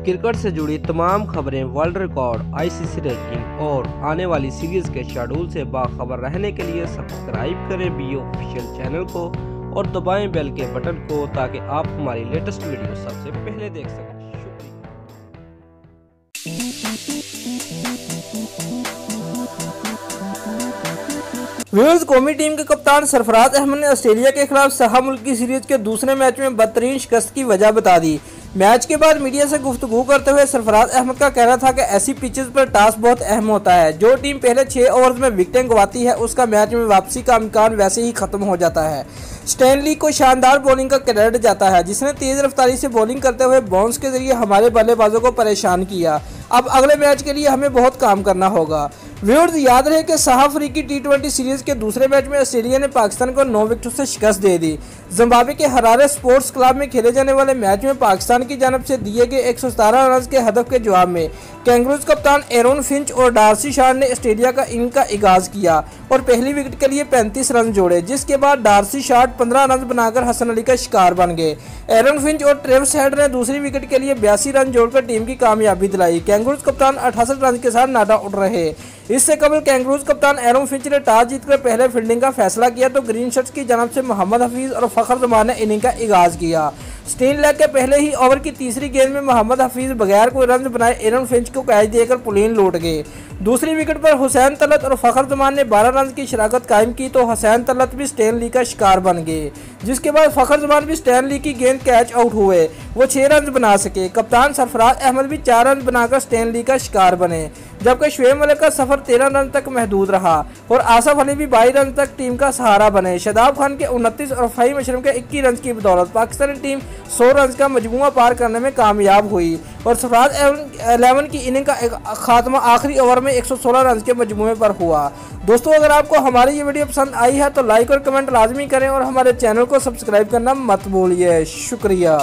Cricket से जुड़ी तमाम खबरें, वर्ल्ड रिकॉर्ड, आईसीसी रैंकिंग और आने वाली सीरीज के शेड्यूल से बाखबर रहने के लिए सब्सक्राइब करें बी ऑफिशियल चैनल को और दबाएं बेल के बटन को ताकि आप हमारी लेटेस्ट वीडियो सबसे पहले देख सकें। व्यूअर्स, कौमी टीम के कप्तान सरफराज अहमद ने ऑस्ट्रेलिया के खिलाफ सहा मुल्की सीरीज के दूसरे मैच में बदतरीन शिकस्त की वजह बता दी। मैच के बाद मीडिया से गुफ्तगू करते हुए सरफराज अहमद का कहना था कि ऐसी पिचेस पर टॉस बहुत अहम होता है। जो टीम पहले 6 ओवर्स में विकेटें गंवाती है उसका मैच में वापसी का इम्कान वैसे ही खत्म हो जाता है। स्टैनली को शानदार बॉलिंग का क्रेडिट जाता है, जिसने तेज रफ्तारी से बॉलिंग करते हुए बाउंस के जरिए हमारे बल्लेबाजों को परेशान किया। अब अगले मैच के लिए हमें बहुत काम करना होगा। व्यूअर्स, याद रहे कि सहा अफ्रीकी T20 सीरीज के दूसरे मैच में ऑस्ट्रेलिया ने पाकिस्तान को 9 विकेटों से शिकस्त दे दी। जिम्बाब्वे के हरारे स्पोर्ट्स क्लब में खेले जाने वाले मैच में पाकिस्तान की जानब से दिए गए 117 रन के हदफ के जवाब में कैंगरूज कप्तान एरोन फिंच और डार्सी शॉट ने ऑस्ट्रेलिया का इनिंग का आगाज किया और पहली विकेट के लिए 35 रन जोड़े, जिसके बाद डार्सी शॉट 15 रन बनाकर हसन अली का शिकार बन गए। एरोन फिंच और ट्रेविस हेड ने दूसरी विकेट के लिए 82 रन जोड़कर टीम की कामयाबी दिलाई। कैंगरूज कप्तान 68 रन के साथ नाटा उठ रहे। इससे कबल कैंगरूज कप्तान एरोन फिंच ने टॉस जीतकर पहले फील्डिंग का फैसला किया तो ग्रीन शर्ट्स की जानब से मोहम्मद हफीज और फखर जमान ने इनिंग का आगाज किया। स्टीन लेग के पहले ही ओवर की तीसरी गेंद में मोहम्मद हफीज बगैर कोई रन बनाए एरोन फिंच को कैच देकर पुलीन लौट गए। दूसरी विकेट पर हुसैन तलत और फखर जमान ने 12 रन की शराकत कायम की तो हुसैन तलत भी स्टैनली का शिकार बन गए, जिसके बाद फखर जमान भी स्टैनली की गेंद कैच आउट हुए। वो 6 रन बना सके। कप्तान सरफराज अहमद भी 4 रन बनाकर स्टैनली का शिकार बने, जबकि शुएब मलिक का सफर 13 रन तक महदूद रहा और आसफ अली भी 22 रन तक टीम का सहारा बने। शादाब खान के 29 और फ़हीम अशरफ के 21 रन की बदौलत पाकिस्तानी टीम 100 रन का मजमूआ पार करने में कामयाब हुई और सरफराज 11 की इनिंग का खात्मा आखिरी ओवर में 116 रन के मजमूए पर हुआ। दोस्तों, अगर आपको हमारी ये वीडियो पसंद आई है तो लाइक और कमेंट लाजमी करें और हमारे चैनल को सब्सक्राइब करना मत भूलिए। शुक्रिया।